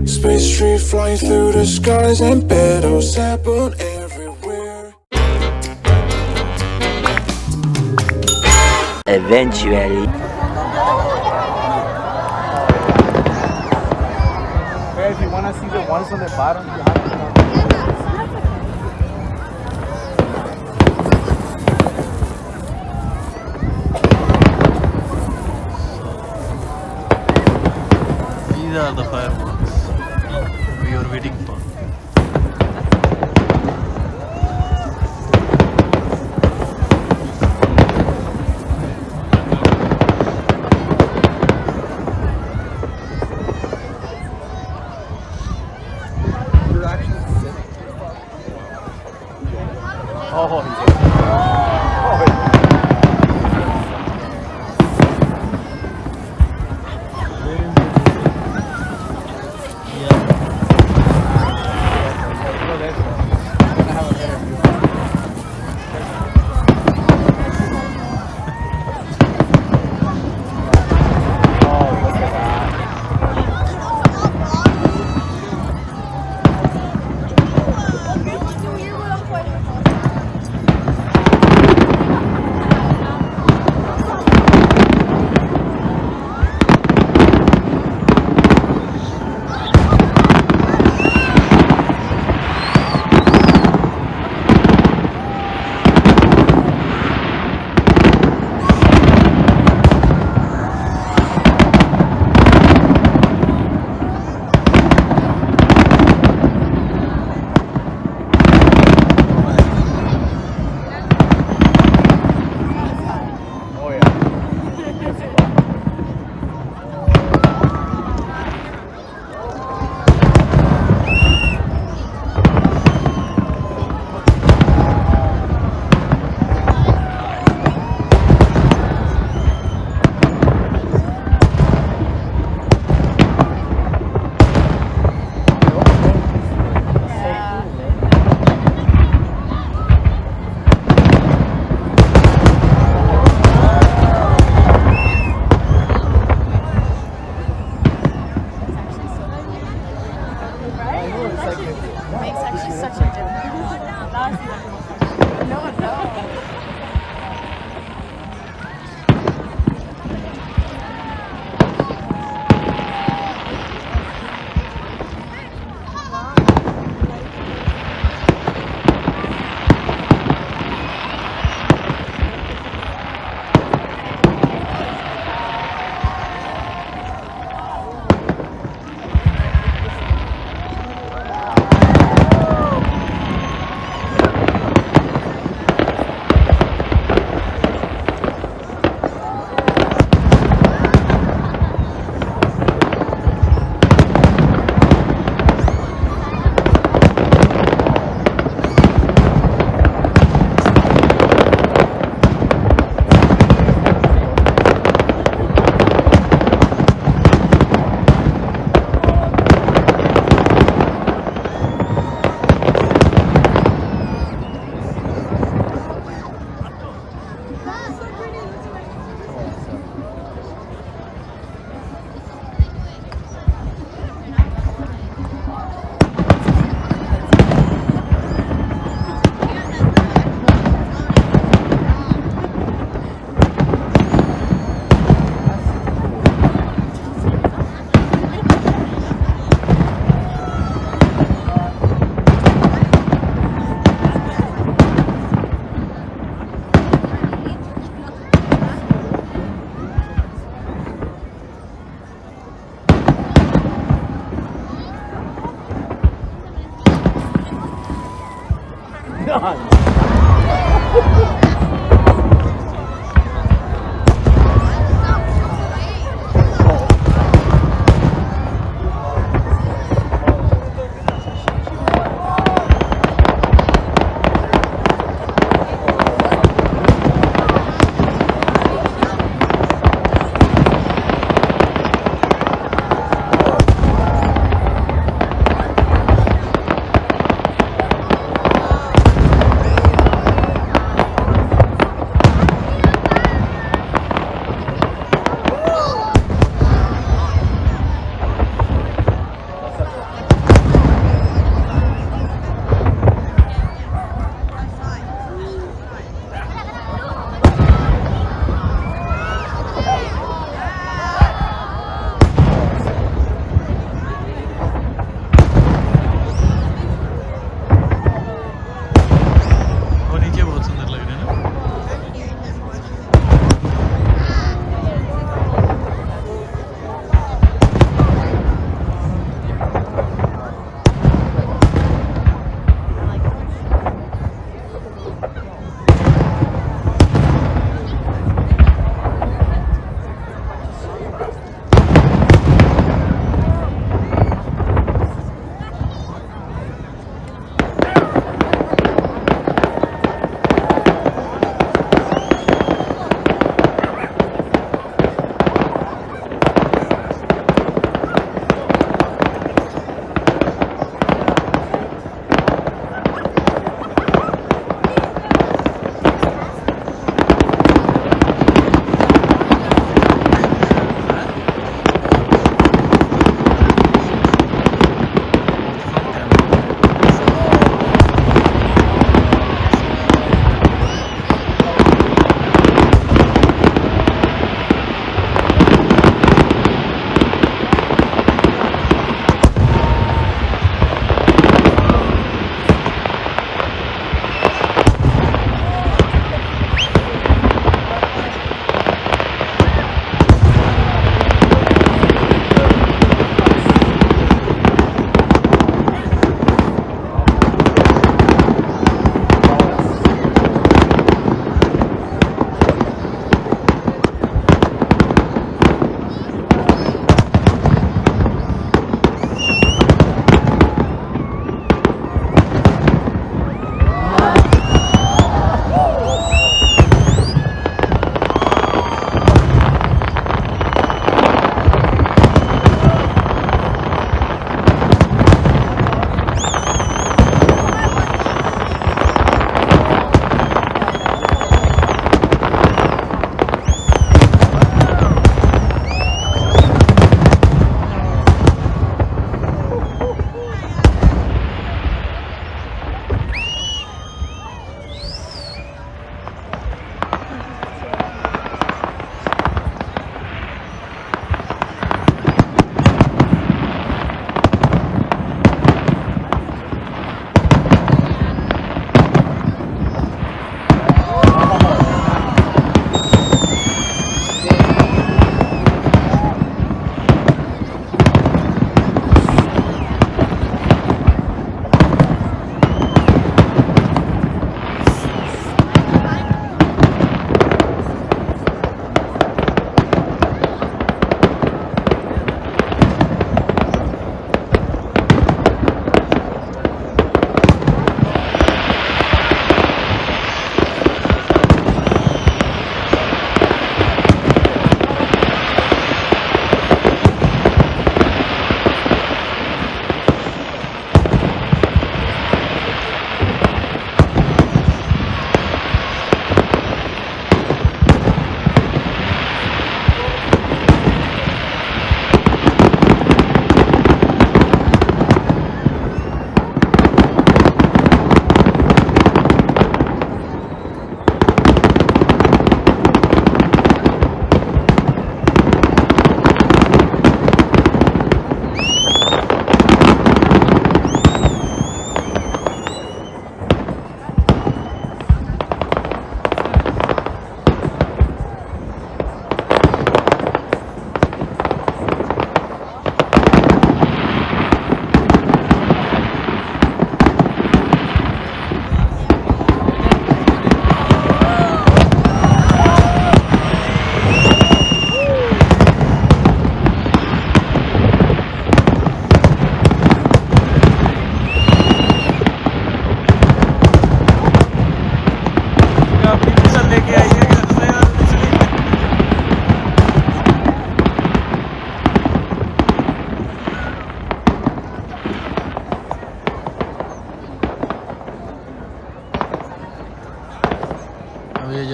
Space tree flying through the skies and petals happen everywhere. Eventually. If you want to see the ones on the bottom, you have to come. These are the fireworks we are waiting for. Oh,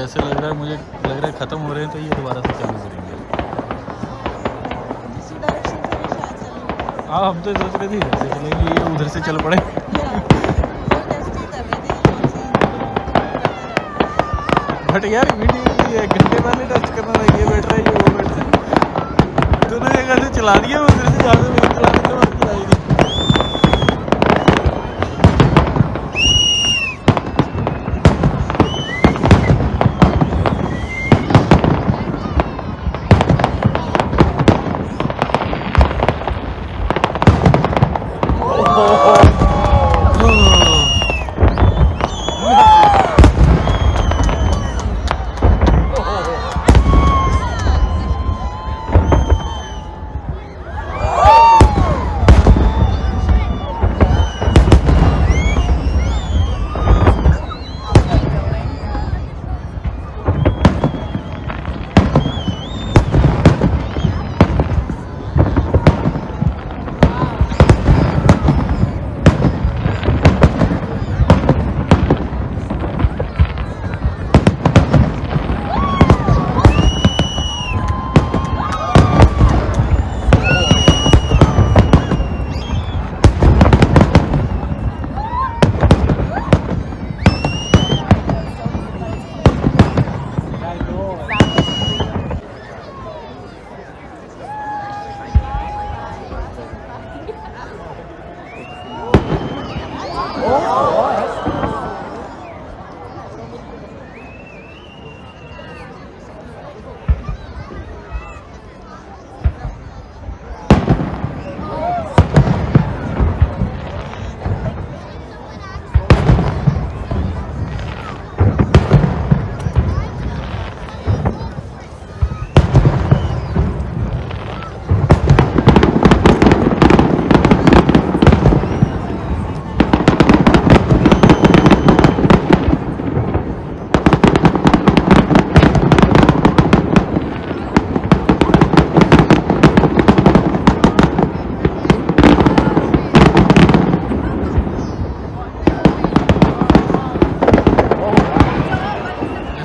जैसे लग रहा है मुझे लग रहा है ख़त्म हो रहे हैं तो ये दोबारा से चालू करेंगे। हाँ हम तो सोच रहे थे इधर से चलेंगे, ये उधर से चल पड़े। बट यार वीडियो ये घंटे वाले टेस्ट करना था, ये बैठ रहा है ये वो बैठ रहा है, दोनों जगह से चला दिया, उधर से ज़्यादा नहीं चलाने के बाद चलाई दी।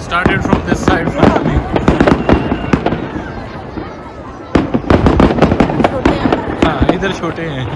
Started from this side finally. हाँ इधर छोटे हैं।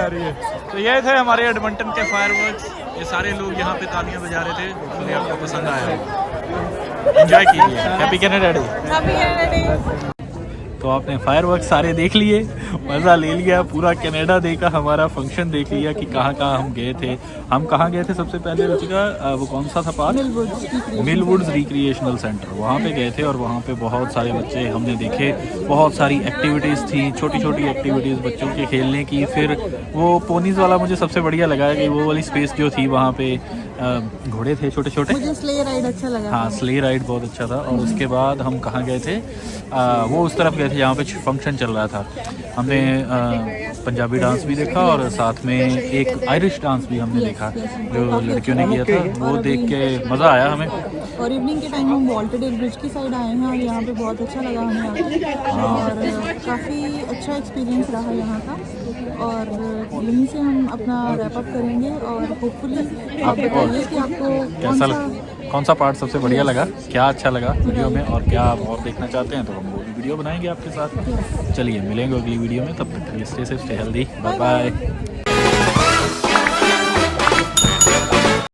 रही है। तो ये थे हमारे एडमंटन के फायरवर्क्स। ये सारे लोग यहाँ पे तालियां बजा रहे थे। होपफुली आपको पसंद आया, एंजॉय कीजिए। Happy Canada day. Happy Canada day. तो आपने फायरवर्क्स सारे देख लिए, मज़ा ले लिया, पूरा कनाडा डे का हमारा फंक्शन देख लिया कि कहाँ कहाँ हम गए थे। हम कहाँ गए थे सबसे पहले रुचिका, वो कौन सा था पार्क? मिलवुड्स रिक्रिएशनल सेंटर, वहाँ पे गए थे। और वहाँ पे बहुत सारे बच्चे हमने देखे, बहुत सारी एक्टिविटीज़ थी, छोटी छोटी एक्टिविटीज़ बच्चों के खेलने की। फिर वो पोनीज़ वाला मुझे सबसे बढ़िया लगा कि वो वाली स्पेस जो थी वहाँ पे घोड़े थे छोटे छोटे। मुझे स्ले राइड अच्छा लगा। हाँ, स्ले राइड बहुत अच्छा था। और उसके बाद हम कहाँ गए थे, वो उस तरफ गए थे जहाँ पे फंक्शन चल रहा था। हमने पंजाबी डांस भी देखा और साथ में एक आयरिश डांस भी हमने देखा जो लड़कियों ने किया था। वो देख के मज़ा आया हमें। और इवनिंग के टाइम हम वॉल्टेड ब्रिज की साइड आए हैं और यहाँ पे बहुत अच्छा लगा हमें आके। और काफ़ी अच्छा एक्सपीरियंस रहा यहाँ का। और यहीं से हम अपना रैप अप करेंगे। और होपफुली आप बताइए कि आपको कौन सा पार्ट सबसे बढ़िया लगा, क्या अच्छा लगा वीडियो में, और क्या आप और देखना चाहते हैं तो हम वो भी वीडियो बनाएंगे आपके साथ। चलिए मिलेंगे अगली वीडियो में, तब तक stay safe, stay healthy, bye bye.